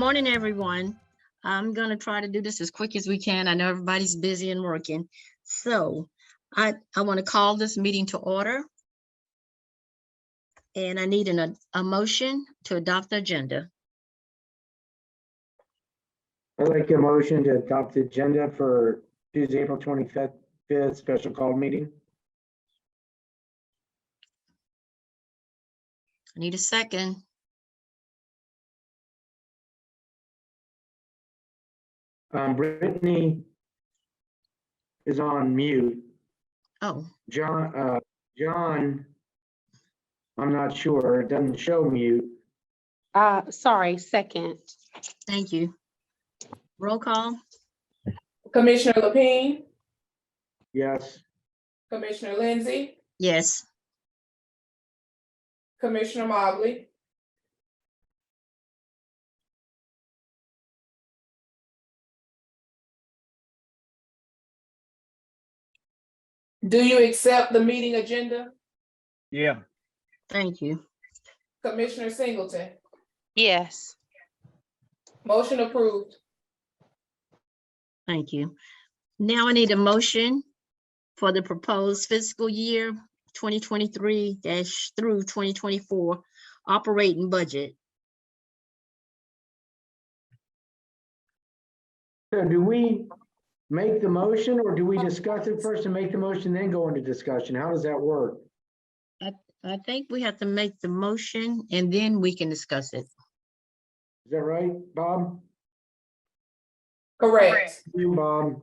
morning, everyone. I'm going to try to do this as quick as we can. I know everybody's busy and working. So I want to call this meeting to order. And I need a motion to adopt the agenda. I'd like a motion to adopt the agenda for Tuesday, April 25th special call meeting. I need a second. Brittany is on mute. Oh, John, I'm not sure. It doesn't show mute. Sorry, second. thank you. Roll call. Commissioner Lapine, Yes. Commissioner Lindsey, Yes. Commissioner Mobley, do you accept the meeting agenda? Yeah. Thank you. Commissioner Singleton, Yes. motion approved. Thank you. Now I need a motion for the proposed fiscal year 2023 through 2024 operating budget. So do we make the motion or do we discuss it first and make the motion, then go into discussion? How does that work? I think we have to make the motion and then we can discuss it. Is that right, Bob? Correct. You, Bob.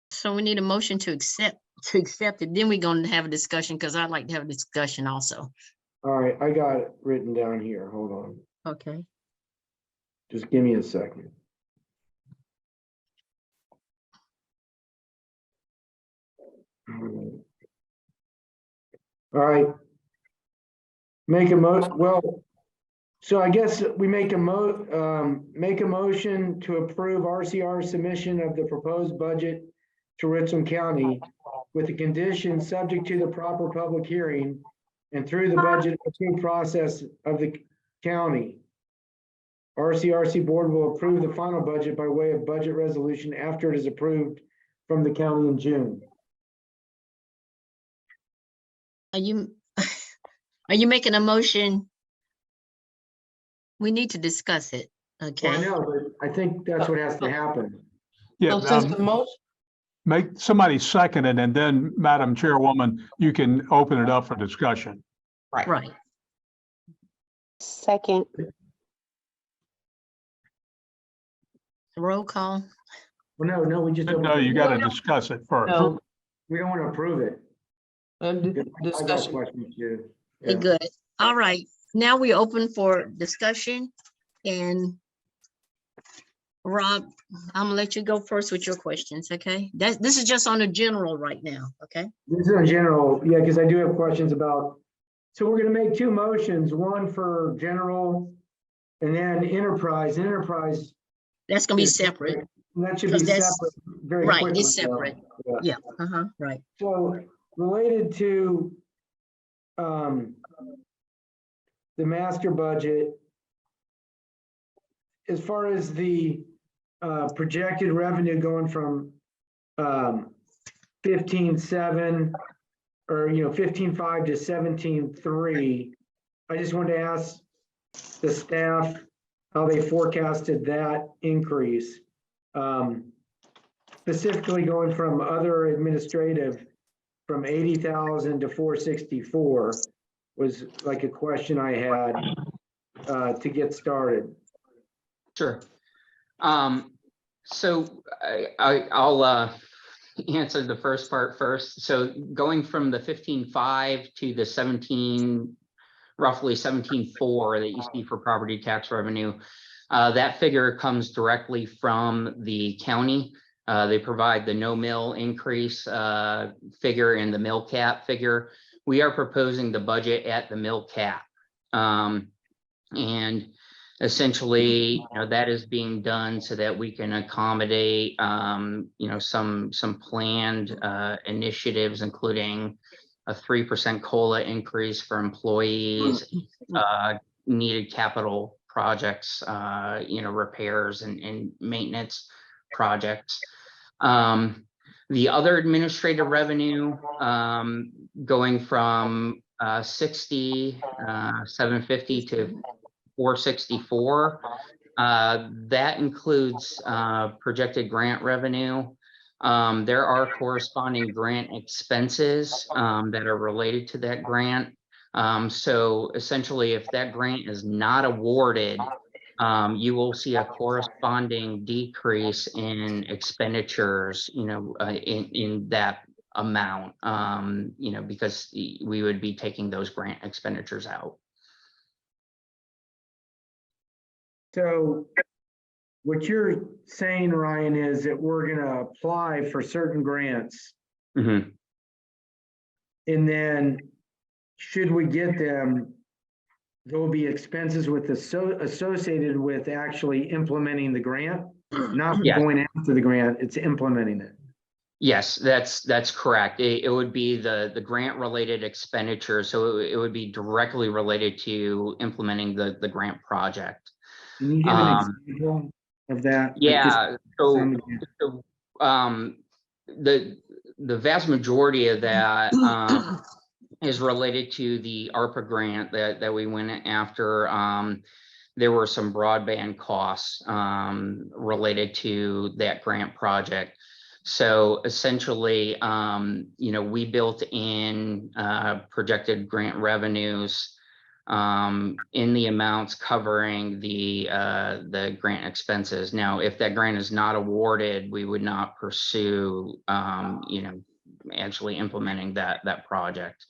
So we need a motion to accept it. Then we're going to have a discussion because I'd like to have a discussion also. All right, I got it written down here. Hold on. Okay. Just give me a second. All right. So I guess we make a motion to approve RCR submission of the proposed budget to Richland County with the conditions subject to the proper public hearing and through the budget approval process of the county. RCRC board will approve the final budget by way of budget resolution after it is approved from the county in June. Are you making a motion? We need to discuss it. Okay. Well, I know, but I think that's what has to happen. Yeah. So since the motion, Make somebody second it, and then, Madam Chairwoman, you can open it up for discussion. Right. Second. Roll call. Well, no, we just. No, you got to discuss it first. No. We don't want to approve it. I got discussion. questions too. Okay, Yeah. good. All right. Now we open for discussion and Rob, I'm gonna let you go first with your questions, okay? This is just on the general right now, okay? This is in general, yeah, because I do have questions about, so we're gonna make two motions, one for general and then enterprise. Enterprise, That's gonna be separate. that should be 'Cause that's- separate very Right, quickly. it's separate. Yeah. Yeah, right. So related to the master budget, as far as the projected revenue going from 15.7 or 15.5 to 17.3, I just wanted to ask the staff how they forecasted that increase. Specifically going from other administrative from 80,000 to 464 was like a question I had to get started. Sure. So I'll answer the first part first. So going from the 15.5 to the roughly 17.4 that you see for property tax revenue, that figure comes directly from the county. They provide the no mill increase figure and the mill cap figure. We are proposing the budget at the mill cap. And essentially, that is being done so that we can accommodate, some planned initiatives, including 3% COLA increase for employees, needed capital projects, repairs and maintenance projects. The other administrative revenue, going from 750 to 464. That includes projected grant revenue. There are corresponding grant expenses that are related to that grant. So essentially, if that grant is not awarded, you will see a corresponding decrease in expenditures, in that amount, because we would be taking those grant expenditures out. So what you're saying, Ryan, is that we're gonna apply for certain grants, Mhm. and then should we get them, there will be expenses with associated with actually implementing the grant, not Yes. going after the grant, it's implementing it. Yes, that's correct. It would be the grant related expenditure. So it would be directly related to implementing the grant project. Can you give an example of that? Like just Yeah, some example. the vast majority of that is related to the ARPA grant that we went after. There were some broadband costs related to that grant project. So essentially, we built in projected grant revenues in the amounts covering the grant expenses. Now, if that grant is not awarded, we would not pursue, actually implementing that project.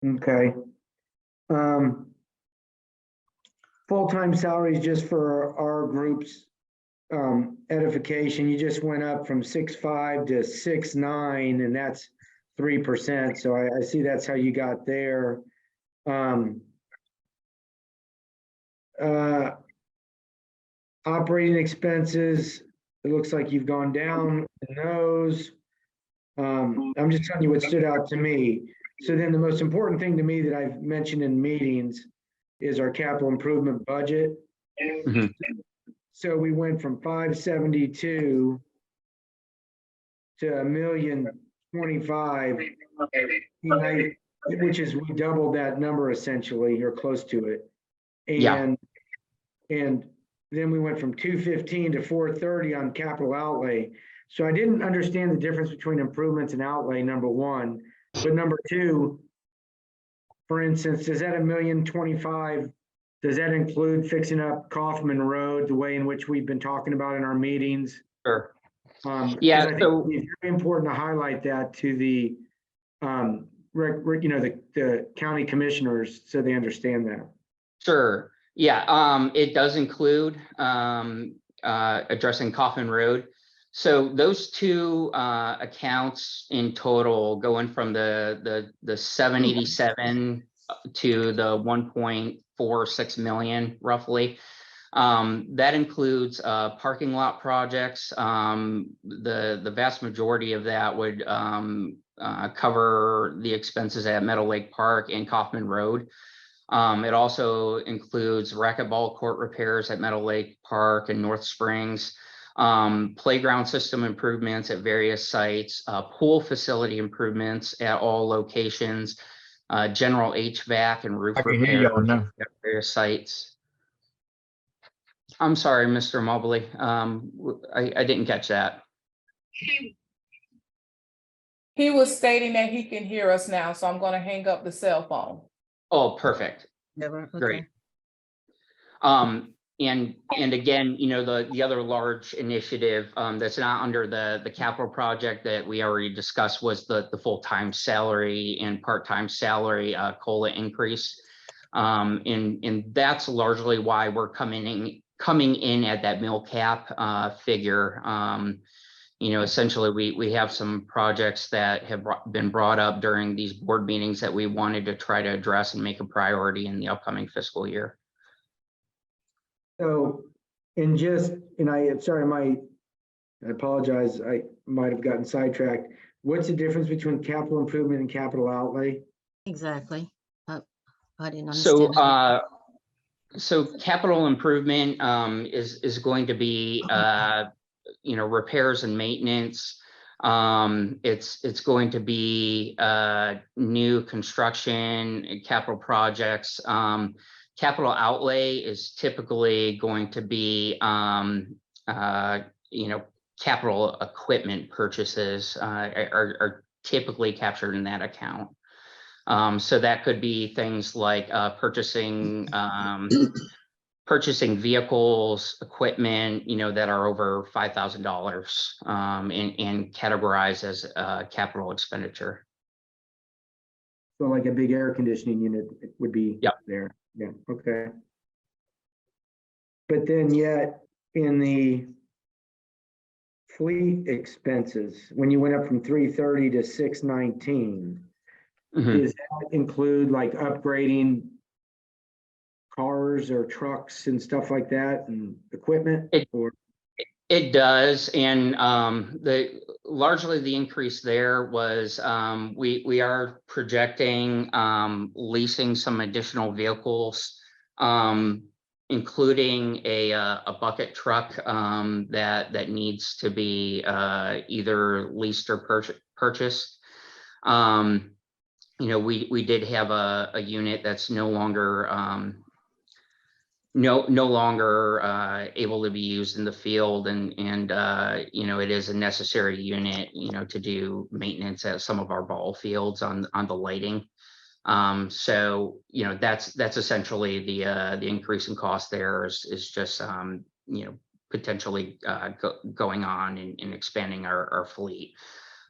Okay. Full-time salaries, just for our group's edification, you just went up from 6.5 to 6.9, and that's 3%. So I see that's how you got there. Operating expenses, it looks like you've gone down in those. I'm just telling you what stood out to me. So then the most important thing to me that I've mentioned in meetings is our capital improvement budget. Mhm. So we went from 572 to $1,025,000, which is, we doubled that number essentially, or close to it. Yeah. And then we went from 215 to 430 on capital outlay. So I didn't understand the difference between improvements and outlay, number one. But number two, for instance, does that $1,025,000, does that include fixing up Kaufman Road the way in which we've been talking about in our meetings? Sure. 'Cause Yeah, I think so- it's very important to highlight that to the, the county commissioners, so they understand that. Sure. Yeah, it does include addressing Kaufman Road. So those two accounts in total, going from the 787 to the 1.46 million roughly. That includes parking lot projects. The vast majority of that would cover the expenses at Meadow Lake Park and Kaufman Road. It also includes racquetball court repairs at Meadow Lake Park and North Springs, playground system improvements at various sites, pool facility improvements at all locations, general HVAC and roof repairs at various sites. I'm sorry, Mr. Mobley. I didn't catch that. He was stating that he can hear us now, so I'm gonna hang up the cell phone. Oh, perfect. Never, Great. okay. And again, the other large initiative that's not under the capital project that we already discussed was the full-time salary and part-time salary COLA increase. And that's largely why we're coming in at that mill cap figure. Essentially we have some projects that have been brought up during these board meetings that we wanted to try to address and make a priority in the upcoming fiscal year. So, I apologize, I might have gotten sidetracked. what's the difference between capital improvement and capital outlay? Exactly. I didn't So, understand. so capital improvement, is going to be, repairs and maintenance. It's going to be, new construction, capital projects. Capital outlay is typically going to be, capital equipment purchases, are typically captured in that account. So that could be things like, purchasing vehicles, equipment, that are over $5,000, and categorized as a capital expenditure. So like a big air conditioning unit would be Yep. there. Yeah, okay. But then yet in the fleet expenses, when you went up from 330 to 619, Mhm. does that include like upgrading cars or trucks and stuff like that and equipment? Or It does, and largely the increase there was, we are projecting leasing some additional vehicles, including a bucket truck that needs to be either leased or purchased. We did have a unit that's no longer able to be used in the field, and it is a necessary unit, to do maintenance at some of our ball fields on the lighting. So, that's essentially the increase in cost there is just, potentially going on and expanding our fleet.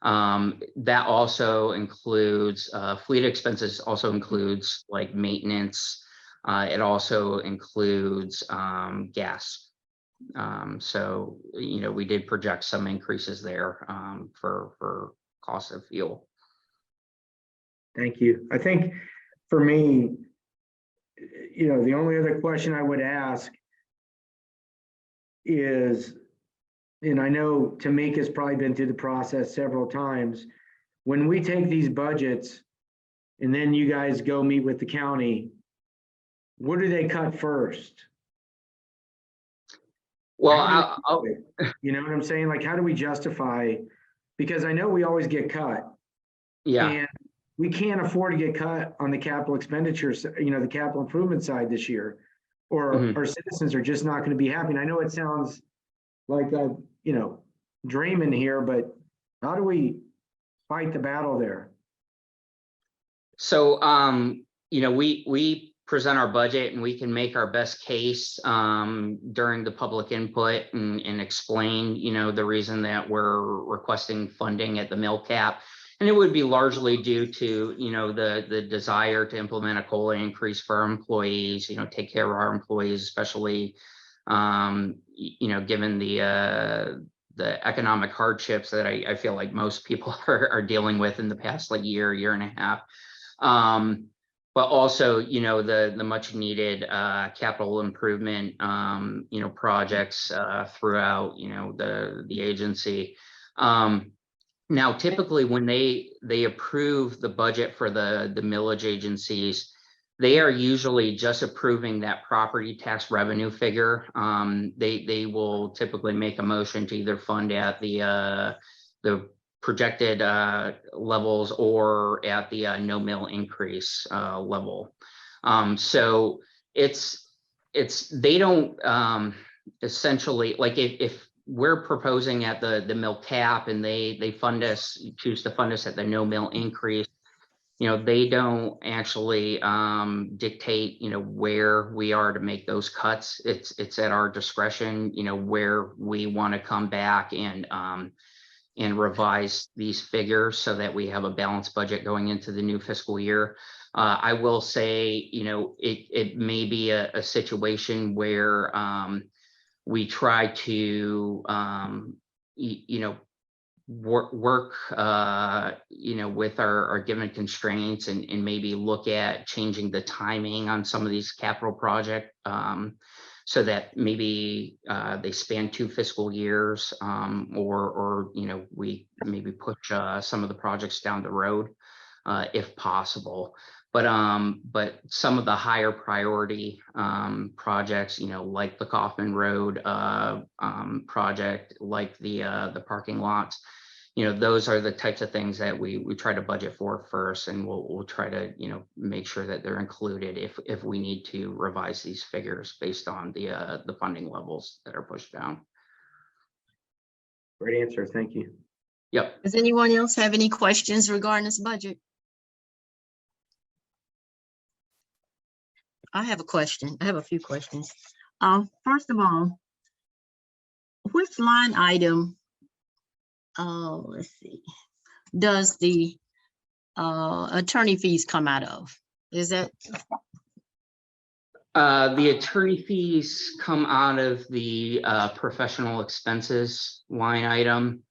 That also includes, fleet expenses also includes like maintenance. It also includes gas. So, we did project some increases there for cost of fuel. thank you. I think for me, the only other question I would ask is, and I know Tamika's probably been through the process several times, when we take these budgets and then you guys go meet with the county, what do they cut first? Well, How do they- you know what I'm saying? Like, how do we justify? Because I know we always get cut. yeah. And we can't afford to get cut on the capital expenditures, the capital improvement side this year. Or Mhm. our citizens are just not going to be happy. And I know it sounds like dreaming here, but how do we fight the battle there? So, we present our budget and we can make our best case during the public input and explain, the reason that we're requesting funding at the mill cap. And it would be largely due to, the desire to implement a COLA increase for our employees, take care of our employees, especially, given the economic hardships that I feel like most people are dealing with in the past year and a half. But also, the much needed capital improvement, projects throughout, the agency. Now, typically when they approve the budget for the millage agencies, they are usually just approving that property tax revenue figure. They will typically make a motion to either fund at the projected levels or at the no mill increase level. So they don't essentially, like if we're proposing at the mill cap and they choose to fund us at the no mill increase, they don't actually dictate, where we are to make those cuts. It's at our discretion, where we want to come back and revise these figures so that we have a balanced budget going into the new fiscal year. I will say, it may be a situation where we try to, work, with our given constraints and maybe look at changing the timing on some of these capital project so that maybe they span 2 fiscal years, or we maybe push some of the projects down the road if possible. But some of the higher priority projects, like the Kaufman Road project, like the parking lots, those are the types of things that we try to budget for first, and we'll try to make sure that they're included if we need to revise these figures based on the funding levels that are pushed down. Great answer. Thank you. Yep. Does anyone else have any questions regarding this budget? I have a question. I have a few questions. First of all, which line item, let's see, does the attorney fees come out of? Is that, The attorney fees come out of the professional expenses line item.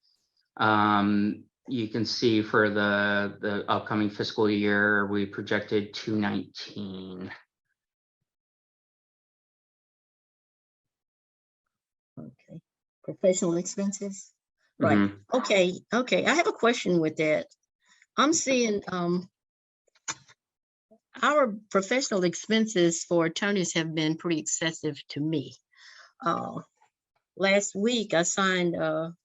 You can see for the upcoming fiscal year, we projected 219. okay, professional expenses? Right, Mhm. okay, I have a question with that. I'm seeing, our professional expenses for attorneys have been pretty excessive to me. Last week, I signed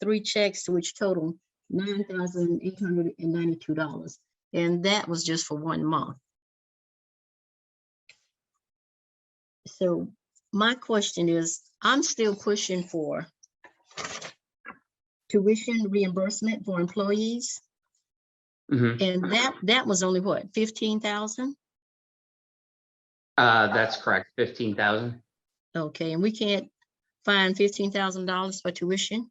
3 checks which total $9,892, and that was just for 1 month. So my question is, I'm still pushing for tuition reimbursement for employees, Mhm. and that was only what, 15,000? That's correct, 15,000. Okay, and we can't find $15,000 for tuition?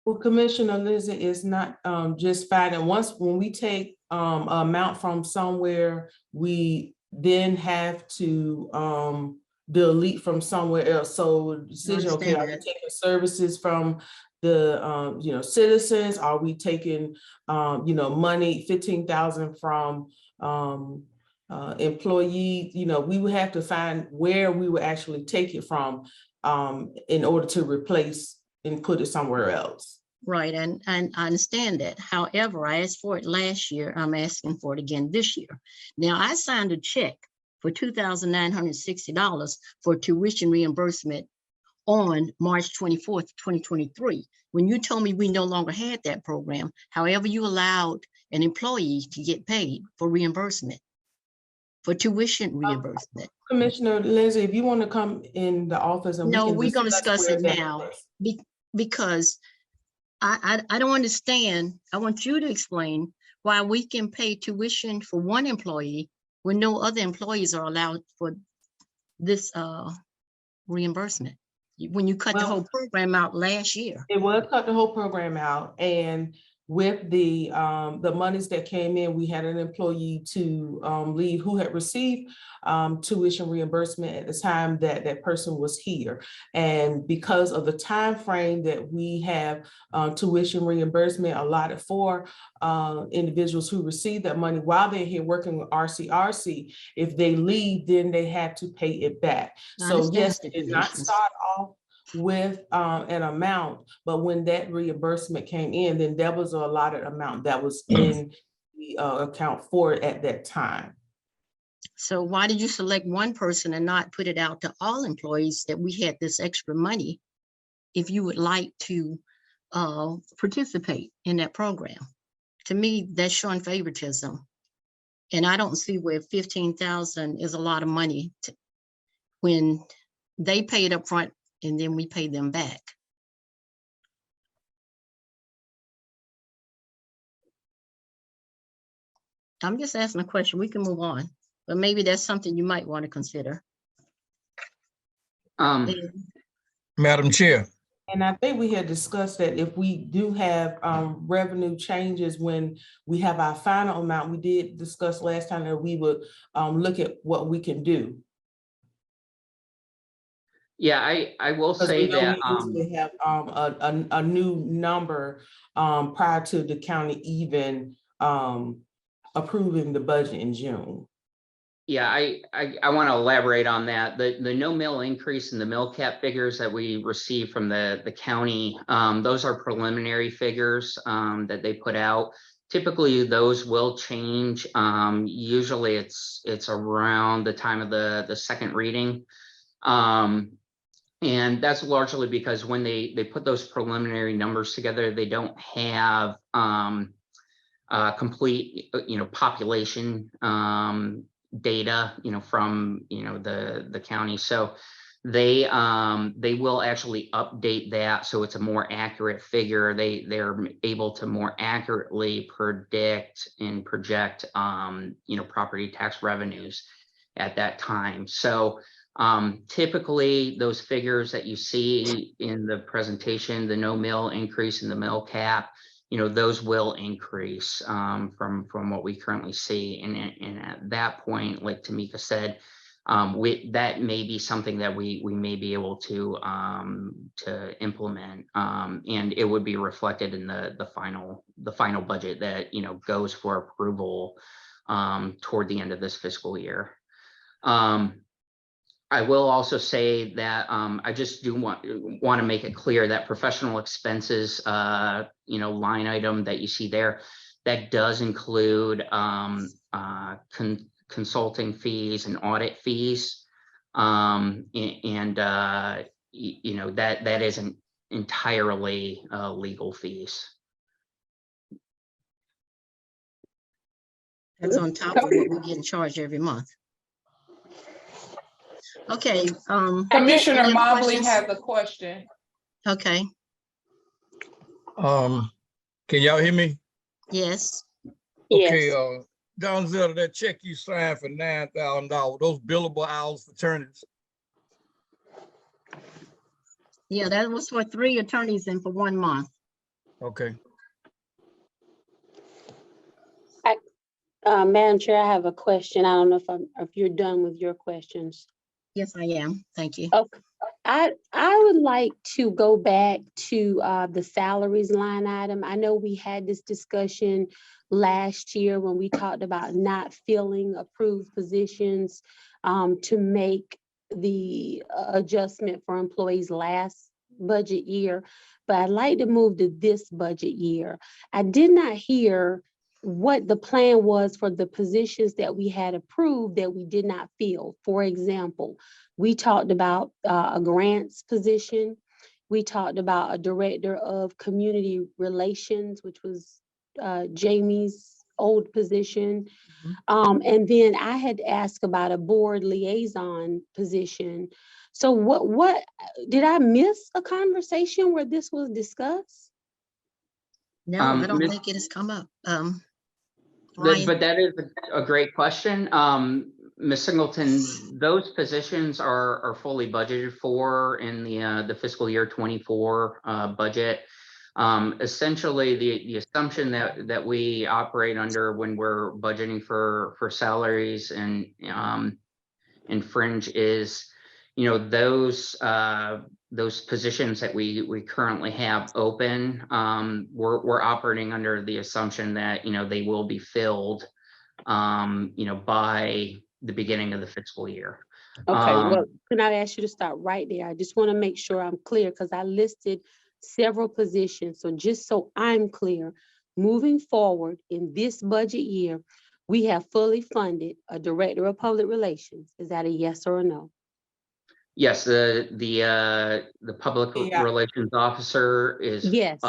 Well, Commissioner Lindsay, is not just finding, when we take amount from somewhere, we then have to delete from somewhere else. So the decision, okay, are we understand that. taking services from the citizens? Are we taking money, 15,000 from employees? We would have to find where we would actually take it from in order to replace and put it somewhere else. Right, and I understand that. However, I asked for it last year. I'm asking for it again this year. Now, I signed a check for $2,960 for tuition reimbursement on March 24th, 2023. When you told me we no longer had that program, however, you allowed an employee to get paid for reimbursement, for tuition reimbursement. Commissioner Lindsay, if you want to come in the office and No, we can we're gonna discuss where it that now. is. Because I don't understand. I want you to explain why we can pay tuition for one employee when no other employees are allowed for this reimbursement. When you cut the Well, whole program out last year. It was cut the whole program out, and with the monies that came in, we had an employee to leave who had received tuition reimbursement at the time that that person was here. And because of the time frame that we have tuition reimbursement allotted for individuals who receive that money while they're here working with RCRC, if they leave, then they have to pay it back. I So understand yes, it did not stipulations. start off with an amount, but when that reimbursement came in, then there was a allotted amount that was in the account for it at that time. So why did you select one person and not put it out to all employees that we had this extra money if you would like to participate in that program? To me, that's showing favoritism. And I don't see where 15,000 is a lot of money when they pay it up front and then we pay them back. I'm just asking a question. We can move on, but maybe that's something you might want to consider. Madam Chair, And I think we had discussed that if we do have revenue changes when we have our final amount, we did discuss last time that we would look at what we can do. Yeah, I will Because say we know that, we usually have a new number prior to the county even approving the budget in June. Yeah, I want to elaborate on that. The no mill increase in the mill cap figures that we received from the county, those are preliminary figures that they put out. Typically, those will change. Usually it's around the time of the second reading. And that's largely because when they put those preliminary numbers together, they don't have complete, population data, from, the county. So they will actually update that. So it's a more accurate figure. They're able to more accurately predict and project, property tax revenues at that time. So typically those figures that you see in the presentation, the no mill increase in the mill cap, those will increase from what we currently see. And at that point, like Tamika said, that may be something that we may be able to implement, and it would be reflected in the final budget that goes for approval toward the end of this fiscal year. I will also say that I just do want to make it clear that professional expenses, line item that you see there, that does include consulting fees and audit fees, that isn't entirely legal fees. That's on top of what we get in charge every month. Okay. Commissioner any other Mobley questions? has a question. Okay, Can y'all hear me? yes. Okay, Yes. Donzell, that check you signed for $9,000, those billable hours for attorneys? Yeah, that was for 3 attorneys and for 1 month. Okay. Madam Chair, I have a question. I don't know if you're done with your questions. Yes, I am. Thank you. Okay, I would like to go back to the salaries line item. I know we had this discussion last year when we talked about not filling approved positions to make the adjustment for employees last budget year, but I'd like to move to this budget year. I did not hear what the plan was for the positions that we had approved that we did not fill. For example, we talked about a grants position. We talked about a director of community relations, which was Jamie's old position. And then I had asked about a board liaison position. So what did I miss a conversation where this was discussed? No, I don't Ms. think it has come up. Ryan? But that is a great question. Ms. Singleton, those positions are fully budgeted for in the fiscal year 24 budget. Essentially, the assumption that we operate under when we're budgeting for salaries and fringe is, those positions that we currently have open, we're operating under the assumption that they will be filled by the beginning of the fiscal year. Okay, well, can I ask you to stop right there? I just want to make sure I'm clear because I listed several positions. So just so I'm clear, moving forward in this budget year, we have fully funded a director of public relations. Is that a yes or a no? Yes, the public Yeah. relations officer is Yes,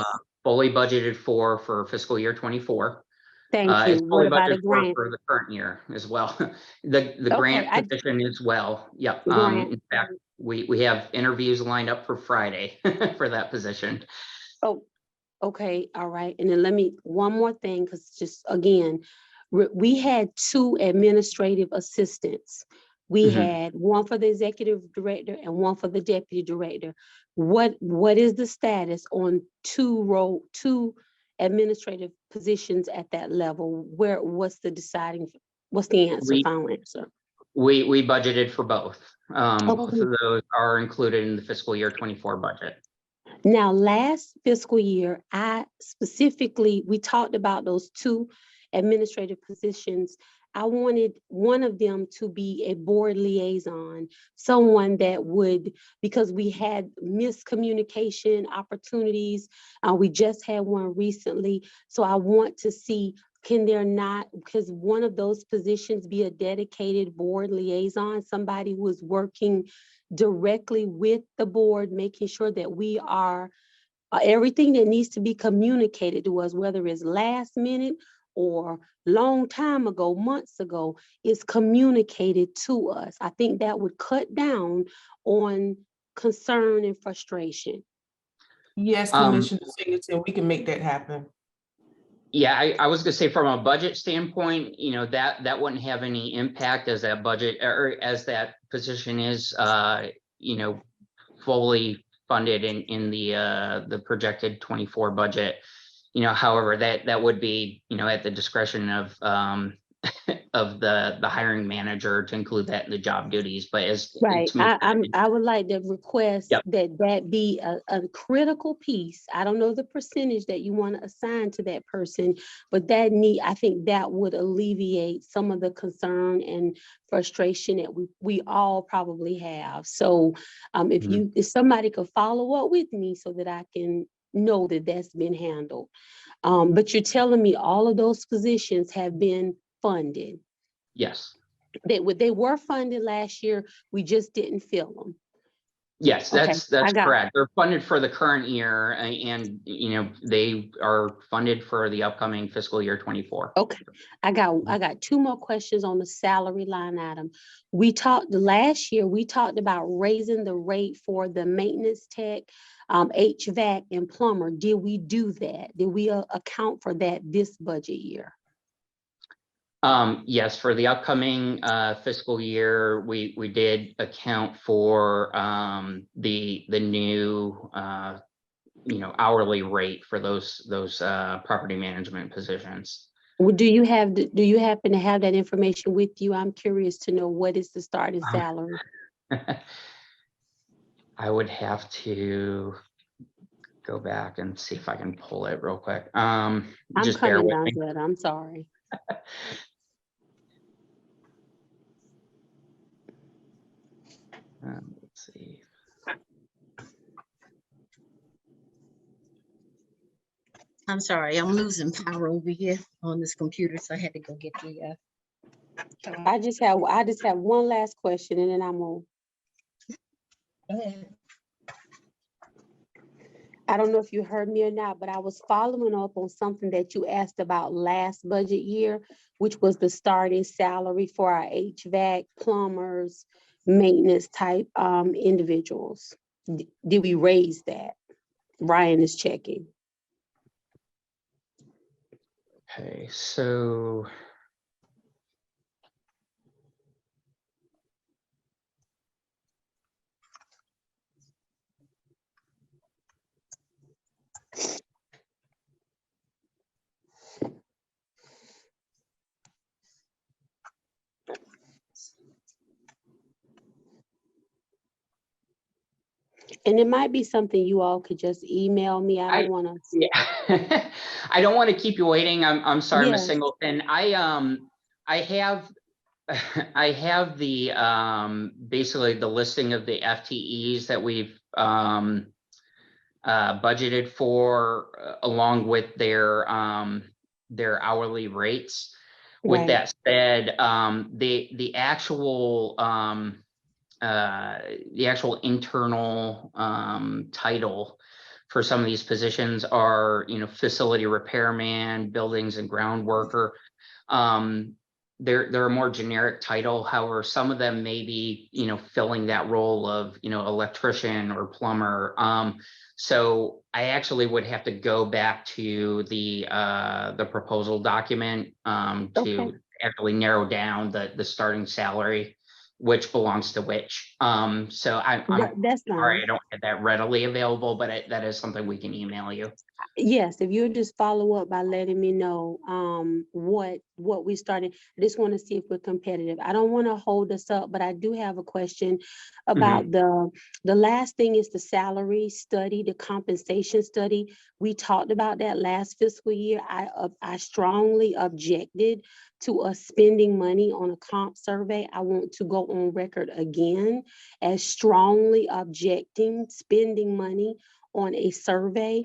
fully budgeted for fiscal year 24. thank It's you. fully What about a budgeted grant? for the current year as well. The Okay, grant position as well. Yep. Grant. In fact, we have interviews lined up for Friday for that position. Oh, okay, all right. And then one more thing, because just again, we had 2 administrative assistants. We had one for the executive director and one for the deputy director. What is the status on 2 administrative positions at that level? What's the answer, We- final answer? We budgeted for both. Both Okay. of those are included in the fiscal year 24 budget. Now, last fiscal year, we talked about those 2 administrative positions. I wanted one of them to be a board liaison, someone that would, because we had miscommunication opportunities. We just had one recently. So I want to see, can there not, because one of those positions be a dedicated board liaison, somebody who is working directly with the board, making sure that we are everything that needs to be communicated to us, whether it's last minute or long time ago, months ago, is communicated to us. I think that would cut down on concern and frustration. Yes, Commissioner Singleton, we can make that happen. Yeah, I was gonna say from a budget standpoint, you know, that wouldn't have any impact as that budget or as that position is, you know, fully funded in the projected 24 budget. You know, however, that would be, you know, at the discretion of of the hiring manager to include that in the job duties, but as. Right. to me, I would like to request Yep. that be a critical piece. I don't know the percentage that you want to assign to that person, but I think that would alleviate some of the concern and frustration that we all probably have. So if somebody could follow up with me so that I can know that that's been handled. But you're telling me all of those positions have been funded. Yes. They were funded last year, we just didn't fill them. Yes, Okay, that's I got it. correct. They're funded for the current year and, you know, they are funded for the upcoming fiscal year 24. Okay, I got two more questions on the salary line item. Last year, we talked about raising the rate for the maintenance tech, HVAC and plumber. Did we do that? Did we account for that this budget year? Yes, for the upcoming fiscal year, we did account for the new you know, hourly rate for those property management positions. Well, do you happen to have that information with you? I'm curious to know what is the starting salary. I would have to go back and see if I can pull it real quick. I'm Just bear coming with down me. to it. I'm sorry. Let's see. I'm sorry, I'm losing power over here on this computer, so I had to go get the. I just have one last question and then I'm on. Go ahead. I don't know if you heard me or not, but I was following up on something that you asked about last budget year, which was the starting salary for our HVAC, plumbers, maintenance type individuals. Did we raise that? Ryan is checking. Okay, so. And it might be something you all could just email me. I don't want to. Yeah, I don't want to keep you waiting. I'm sorry, Ms. Yes. Singleton. I have I have the basically the listing of the FTEs that we've budgeted for along with their hourly rates. With Right. that said, the actual internal title for some of these positions are, you know, facility repairman, buildings and ground worker. They're a more generic title. However, some of them may be, you know, filling that role of, you know, electrician or plumber. So I actually would have to go back to the proposal document to actually narrow down the starting salary, which belongs to which. So That's sorry, fine. I don't have that readily available, but that is something we can email you. Yes, if you'll just follow up by letting me know what what we started. I just want to see if we're competitive. I don't want to hold us up, but I do have a question about the last thing is the salary study, the compensation study. We talked about that last fiscal year. I strongly objected to us spending money on a comp survey. I want to go on record again as strongly objecting spending money on a survey.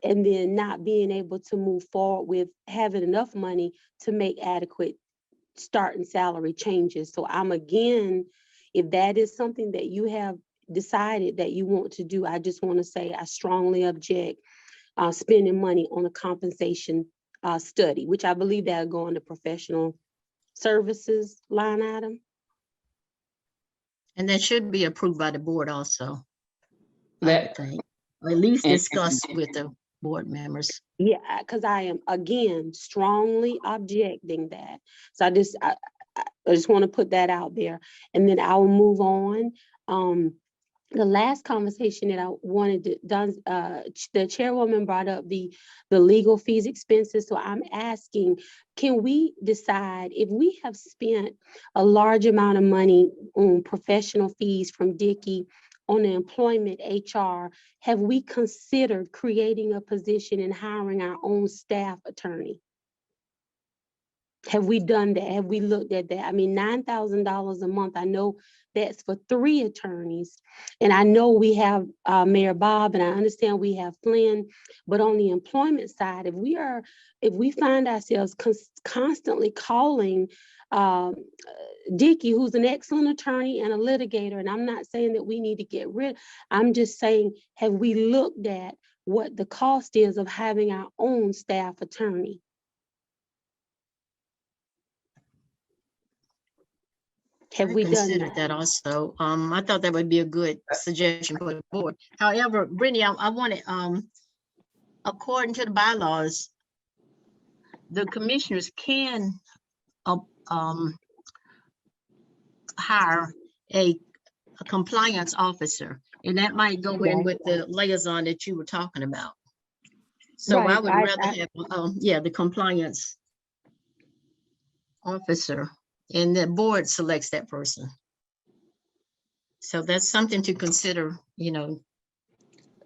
And then not being able to move forward with having enough money to make adequate start and salary changes. So I'm again, if that is something that you have decided that you want to do, I just want to say I strongly object spending money on a compensation study, which I believe that'll go into professional services line item. And that should be approved by the board also. I That, think, or at least and- discussed with the board members. Yeah, because I am again strongly objecting that. So I just want to put that out there, and then I will move on. The last conversation that I wanted to done, the chairwoman brought up the legal fees expenses. So I'm asking, can we decide if we have spent a large amount of money on professional fees from Dickey on the employment HR, have we considered creating a position and hiring our own staff attorney? Have we done that? Have we looked at that? I mean, $9,000 a month, I know that's for 3 attorneys. And I know we have Mayor Bob, and I understand we have Flynn, but on the employment side, if we find ourselves constantly calling Dickey, who's an excellent attorney and a litigator, and I'm not saying that we need to get rid, I'm just saying, have we looked at what the cost is of having our own staff attorney? Have we done Considered that? that also. I thought that would be a good suggestion for the board. However, Brittany, I want to, according to the bylaws, the commissioners can hire a compliance officer, and that might go in with the liaison that you were talking about. So I Right, would rather have, the compliance officer, and the board selects that person. So that's something to consider, Mayor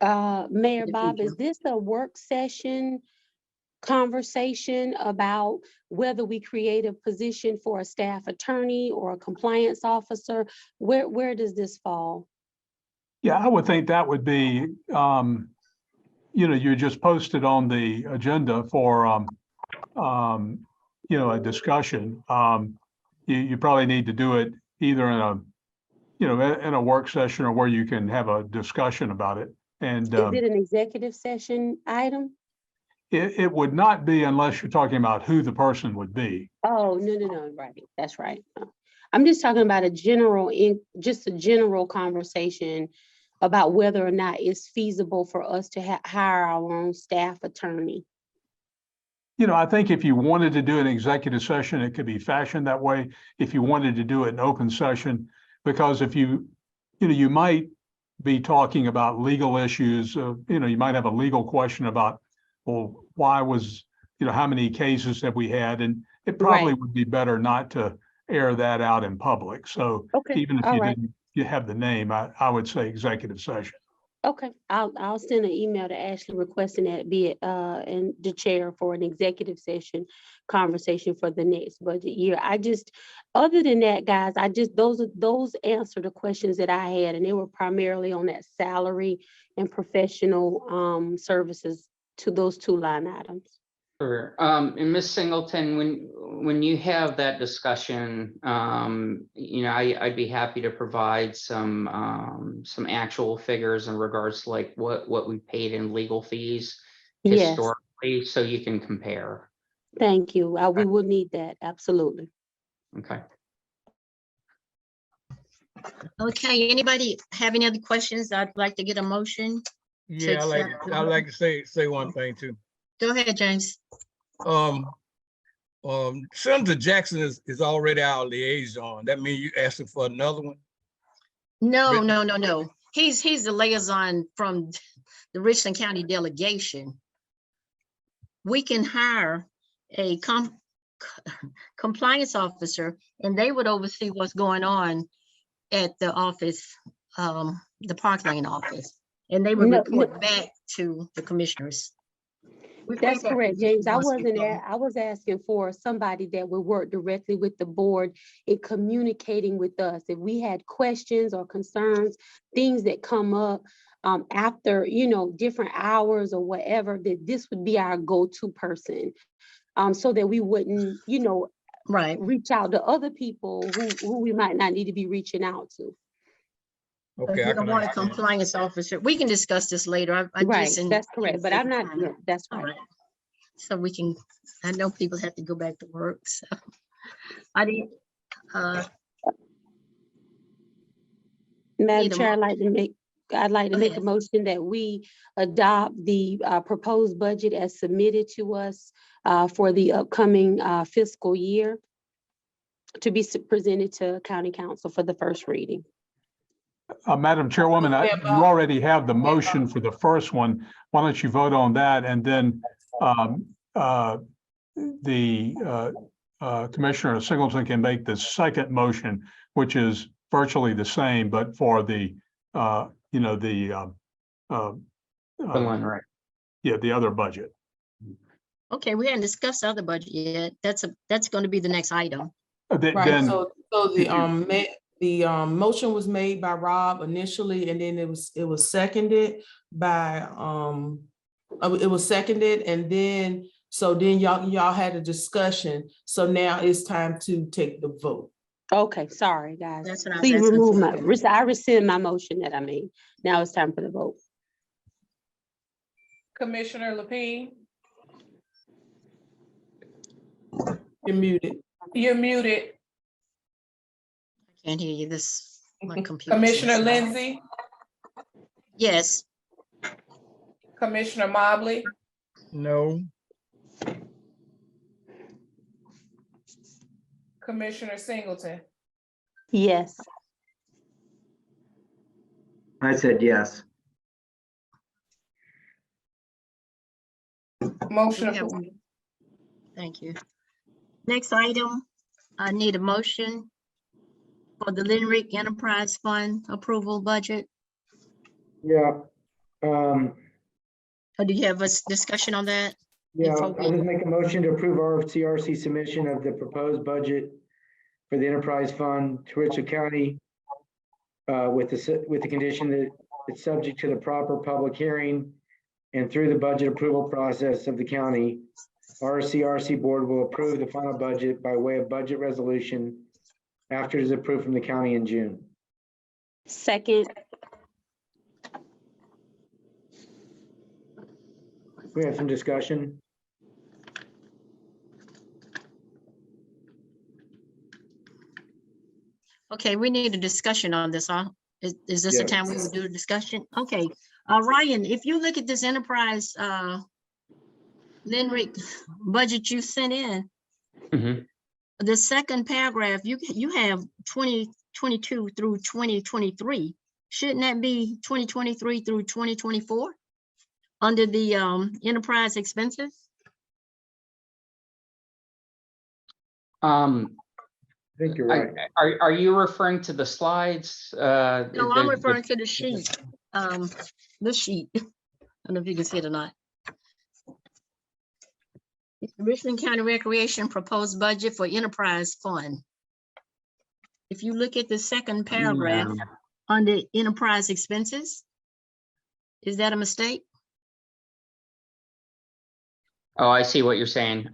the Bob, is future. this a work session conversation about whether we create a position for a staff attorney or a compliance officer? Where does this fall? Yeah, I would think that would be, you just posted on the agenda for, a discussion. You probably need to do it either in a work session or where you can have a discussion about it. And Is it an executive session item? it would not be unless you're talking about who the person would be. Oh, no, right, that's right. I'm just talking about a general conversation about whether or not it's feasible for us to hire our own staff attorney. I think if you wanted to do an executive session, it could be fashioned that way. If you wanted to do it in open session, because if you might be talking about legal issues, you might have a legal question about, well, why was, how many cases have we had? And it probably would be better not to air that out in public. So even if you have the name, I would say executive session. Okay, I'll send an email to Ashley requesting that be it and the chair for an executive session conversation for the next budget year. Other than that, guys, those answer the questions that I had, and they were primarily on that salary and professional services to those 2 line items. Sure. And Ms. Singleton, when you have that discussion, I'd be happy to provide some actual figures in regards to like what we paid in legal fees historically, so you can compare. Thank you. We will need that. Absolutely. Okay. Okay, anybody have any other questions? I'd like to get a motion. Yeah, I'd like to say one thing too. Go ahead, James. Senator Jackson is already our liaison. That means you asking for another one? No. He's the liaison from the Richland County delegation. We can hire a compliance officer, and they would oversee what's going on at the office, the Park Lane office, and they would No, report back to the commissioners. We pay That's that correct, James. I once we wasn't, go. I was asking for somebody that would work directly with the board in communicating with us. If we had questions or concerns, things that come up after, different hours or whatever, that this would be our go-to person. So that we wouldn't, Right. reach out to other people who we might not need to be reaching out to. But Okay, I you don't can want a understand. compliance officer. We can discuss this later. I Right, just. that's correct, but I'm not, yeah, that's All right. right. So we can, I know people have to go back to work, so. I didn't, Madam Need a Chair, I'd like to make Go a ahead. motion that we adopt the proposed budget as submitted to us for the upcoming fiscal year to be presented to County Council for the first reading. Madam Chairwoman, you already have the motion for the first one. Why don't you vote on that, and then Commissioner Singleton can make the second motion, which is virtually the same, but for the The one, right? yeah, the other budget. Okay, we hadn't discussed the other budget yet. That's going to be the next item. Right, Then so could the motion was made by Rob initially, and then it was seconded by, and then, so then y'all had a discussion. So now it's time to take the vote. Okay, sorry, guys. That's what I was Please asking remove for. I rescind my motion that I made. Now it's time for the vote. Commissioner Lapine, You're muted. you're muted. Can't hear you. My computer. Commissioner Lindsay, Yes. Commissioner Mobley, No, Commissioner Singleton. Yes. I said yes. Motion We have- approved. Thank you. Next item, I need a motion for the Lenrick Enterprise Fund approval budget. Yeah. Or do you have a discussion on that? Yeah, Before I'll we- just make a motion to approve RFCRC submission of the proposed budget for the enterprise fund to Richland County with the condition that it's subject to the proper public hearing and through the budget approval process of the county. RCRC board will approve the final budget by way of budget resolution after it is approved from the county in June. Second. We have some discussion. Okay, we need a discussion on this, huh? Is this the Yes. time we would do a discussion? Okay, Ryan, if you look at this enterprise, Lenrick budget you sent in, Mhm. the second paragraph, you have 2022 through 2023. Shouldn't that be 2023 through 2024 under the enterprise expenses? I think you're right. Are you referring to the slides? No, I'm referring to the sheet, the sheet. I don't know if you can see it or not. It's the Richland County Recreation proposed budget for enterprise fund. If you look at the second paragraph under enterprise expenses, is that a mistake? Oh, I see what you're saying.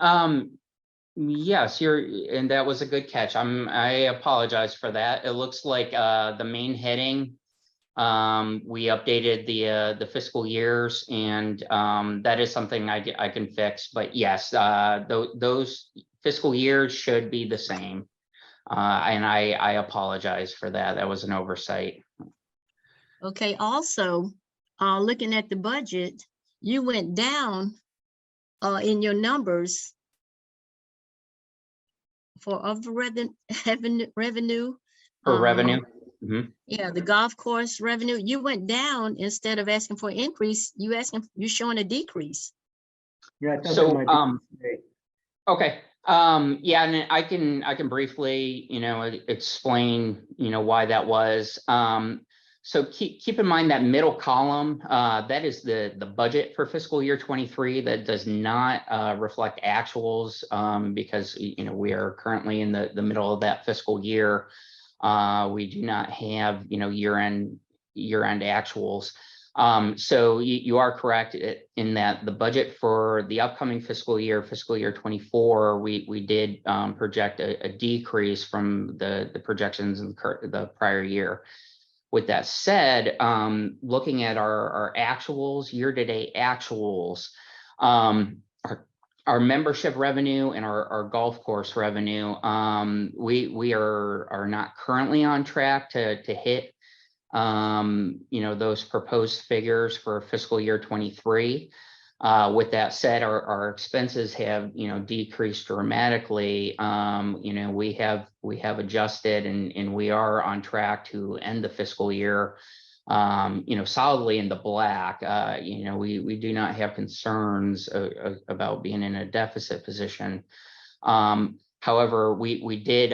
Yes, and that was a good catch. I apologize for that. It looks like the main heading, we updated the fiscal years, and that is something I can fix. But yes, those fiscal years should be the same. And I apologize for that. That was an oversight. Okay, also, looking at the budget, you went down in your numbers for other revenue. For revenue. Mhm. Yeah, the golf course revenue, you went down instead of asking for an increase, you're showing a decrease. Yeah, I thought that So, might be a mistake. okay, Yeah, and I can briefly, explain, why that was. So keep in mind that middle column, that is the budget for fiscal year 23. That does not reflect actuals, because, we are currently in the middle of that fiscal year. We do not have, year-end actuals. So you are correct in that the budget for the upcoming fiscal year 24, we did project a decrease from the projections in the prior year. With that said, looking at our actuals, year-to-date actuals, our membership revenue and our golf course revenue, we are not currently on track to hit those proposed figures for fiscal year 23. With that said, our expenses have, decreased dramatically. We have adjusted and we are on track to end the fiscal year, solidly in the black. We do not have concerns about being in a deficit position. However, we did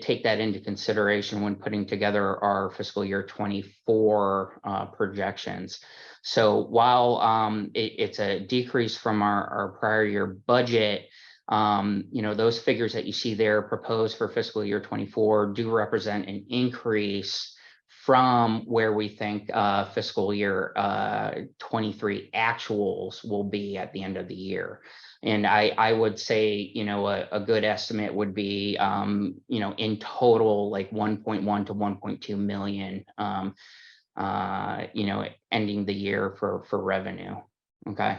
take that into consideration when putting together our fiscal year 24 projections. So while it's a decrease from our prior year budget, those figures that you see there proposed for fiscal year 24 do represent an increase from where we think fiscal year 23 actuals will be at the end of the year. And I would say, a good estimate would be, in total, like 1.1 to 1.2 million, ending the year for revenue. Okay.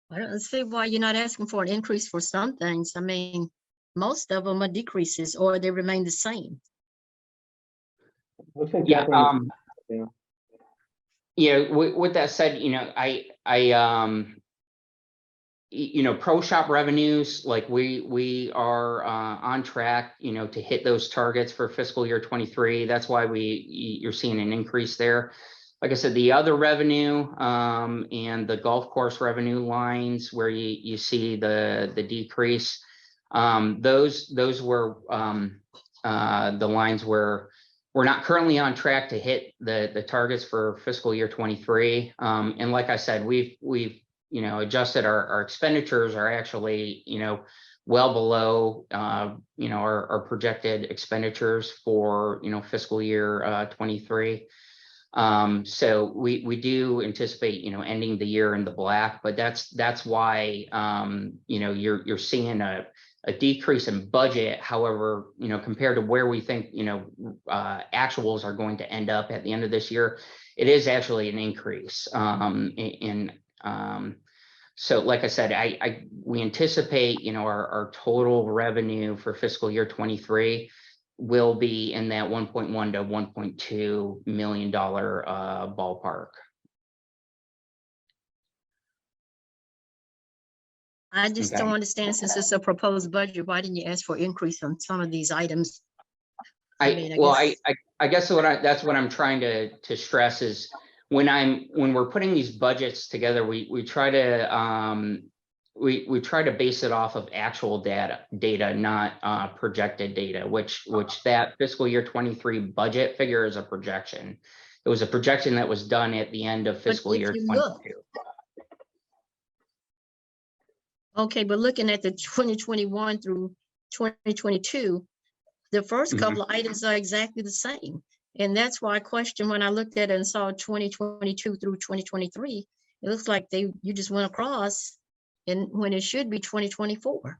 I don't see why you're not asking for an increase for some things. I mean, most of them are decreases or they remain the same. Looks like Yeah. definitely- yeah. Yeah. With that said, pro shop revenues, like we are on track, to hit those targets for fiscal year 23. That's why you're seeing an increase there. Like I said, the other revenue and the golf course revenue lines where you see the decrease, those were the lines where we're not currently on track to hit the targets for fiscal year 23. And like I said, we've adjusted our expenditures are actually, well below, our projected expenditures for, fiscal year 23. So we do anticipate, ending the year in the black, but that's why, you're seeing a decrease in budget. However, compared to where we think, actuals are going to end up at the end of this year, it is actually an increase. So like I said, we anticipate, our total revenue for fiscal year 23 will be in that $1.1 to $1.2 million ballpark. I just Okay. don't understand, since it's a proposed budget, why didn't you ask for increase on some of these items? I guess that's what I'm trying to stress is when we're putting these budgets together, we try to we try to base it off of actual data, not projected data, which that fiscal year 23 budget figure is a projection. It was a projection that was done at the end of fiscal year 22. Okay, but looking at the 2021 through 2022, the first couple of items are exactly the same. And that's why I questioned when I looked at it and saw 2022 through 2023, it looks like you just went across, and when it should be 2024.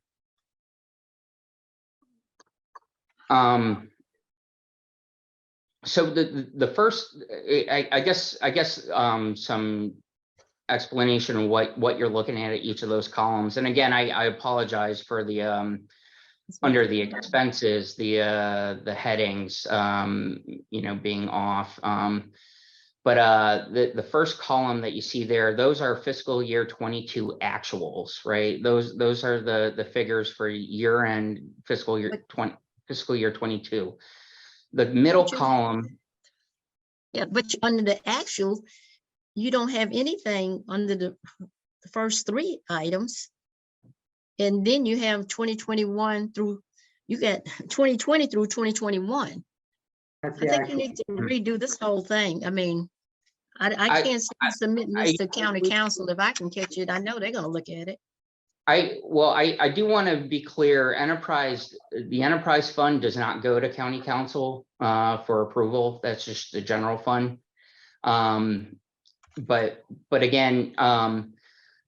So the first, I guess some explanation of what you're looking at each of those columns. And again, I apologize for the under the expenses, the headings, being off. But the first column that you see there, those are fiscal year 22 actuals, right? Those are the figures for year end fiscal year 22. The middle column. Yeah, but under the actual, you don't have anything under the the first three items. And then you have 2021 through, you got 2020 through 2021. That's I the think you actual. need to redo this whole thing. I mean, I I- can't submit I- this to county council. If I can catch it, I know they're gonna look at it. I do want to be clear, the enterprise fund does not go to county council for approval. That's just the general fund. But again,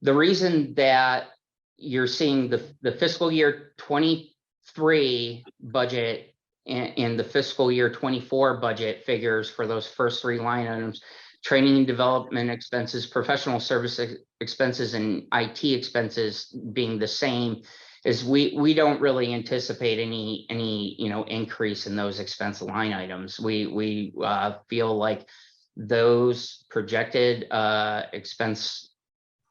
the reason that you're seeing the fiscal year 23 budget and the fiscal year 24 budget figures for those first three line items, training and development expenses, professional service expenses, and IT expenses being the same, is we don't really anticipate any increase in those expense line items. We feel like those projected expense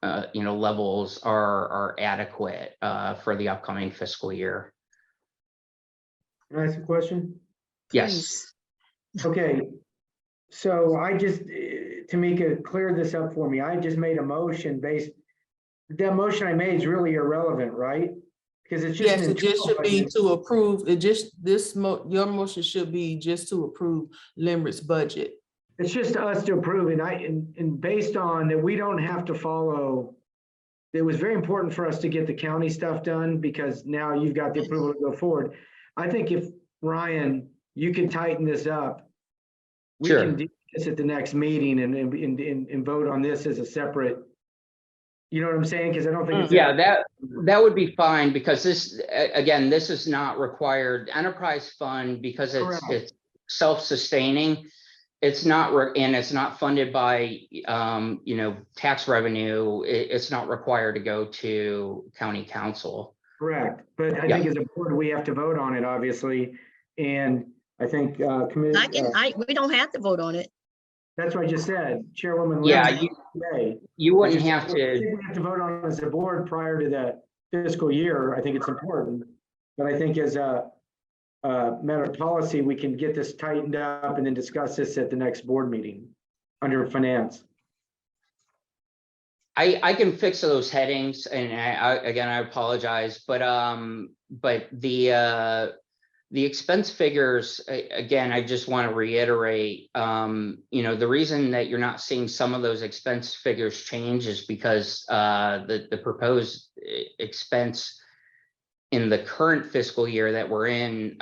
levels are adequate for the upcoming fiscal year. Can I ask a question? Yes. Please. Okay. So I just, Tamika, clear this up for me. I just made a motion that motion I made is really irrelevant, right? Because it's just. Yes, an it just should be internal to approve, your motion should be just to approve Limerick's budget. It's just us to approve, and based on that, we don't have to follow. It was very important for us to get the county stuff done because now you've got the approval to go forward. I think if, Ryan, you can tighten this up. We Sure. can do this at the next meeting and vote on this as a separate. You know what I'm saying? Because I don't think it's. Yeah, that would be fine, because this, again, this is not required. Enterprise fund, because Correct. it's self-sustaining. It's not, and it's not funded by, tax revenue. It's not required to go to county council. Correct, but I think as a board, we have to vote on it, obviously, and I think, We don't have to vote on it. that's what I just said, Chairwoman. Yeah, Lindsay, today. You wouldn't I have think to, we have to vote on it as a board prior to the fiscal year. I think it's important. But I think as a matter of policy, we can get this tightened up and then discuss this at the next board meeting under finance. I can fix those headings, and I apologize, but the expense figures, again, I just want to reiterate, the reason that you're not seeing some of those expense figures change is because the proposed expense in the current fiscal year that we're in,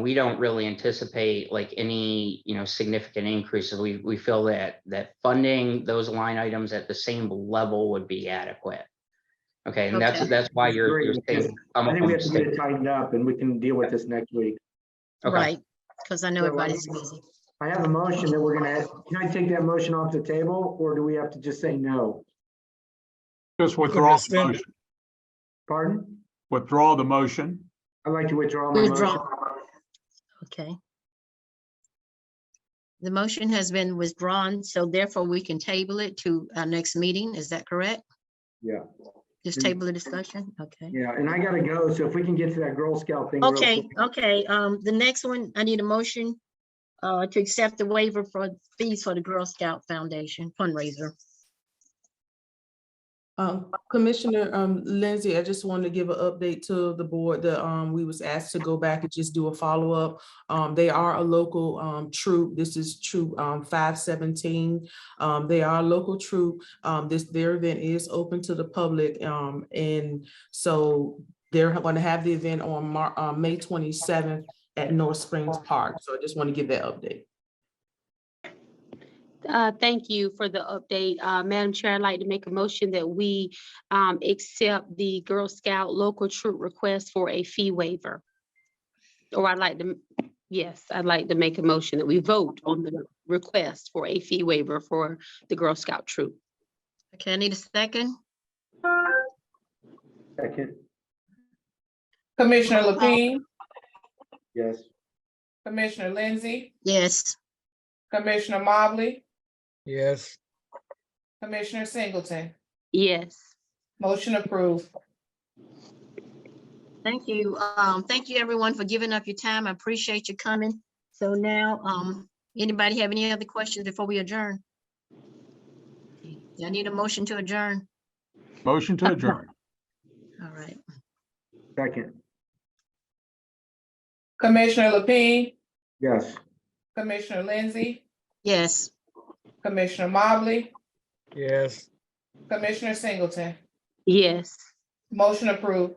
we don't really anticipate like any, significant increases. We feel that funding those line items at the same level would be adequate. Okay, and Okay. that's why you're saying. I think we have to get it tightened up and we can deal with this next week. Okay. Right, because I know So, everybody's busy. I have a motion that we're gonna, can I take that motion off the table or do we have to just say no? Just withdraw the rescind it. motion. Pardon? Withdraw the motion. I'd like to withdraw my motion. Withdraw. Okay. The motion has been withdrawn, so therefore we can table it to our next meeting. Is that correct? Yeah, Just table the discussion? Okay. yeah, and I gotta go, so if we can get to that Girl Scout thing. real Okay, quick. okay. The next one, I need a motion to accept the waiver for fees for the Girl Scout Foundation fundraiser. Commissioner Lindsay, I just wanted to give an update to the board that we was asked to go back and just do a follow-up. They are a local troop. This is troop 517. They are a local troop. Their event is open to the public, and so they're going to have the event on May 27th at North Springs Park. So I just want to give that update. Thank you for the update. Madam Chair, I'd like to make a motion that we accept the Girl Scout local troop request for a fee waiver. Or I'd like to make a motion that we vote on the request for a fee waiver for the Girl Scout troop. Okay, I need a second. Second, Commissioner Lapine, yes. Commissioner Lindsay, Yes, Commissioner Mobley, Yes. Commissioner Singleton. Yes. Motion approved. thank you. Thank you everyone for giving up your time. I appreciate you coming. So now, anybody have any other questions before we adjourn? I need a motion to adjourn. Motion to adjourn. All right. Second, Commissioner Lapine, yes. Commissioner Lindsey, Yes. Commissioner Mobley, Yes. Commissioner Singleton. Yes. Motion approved.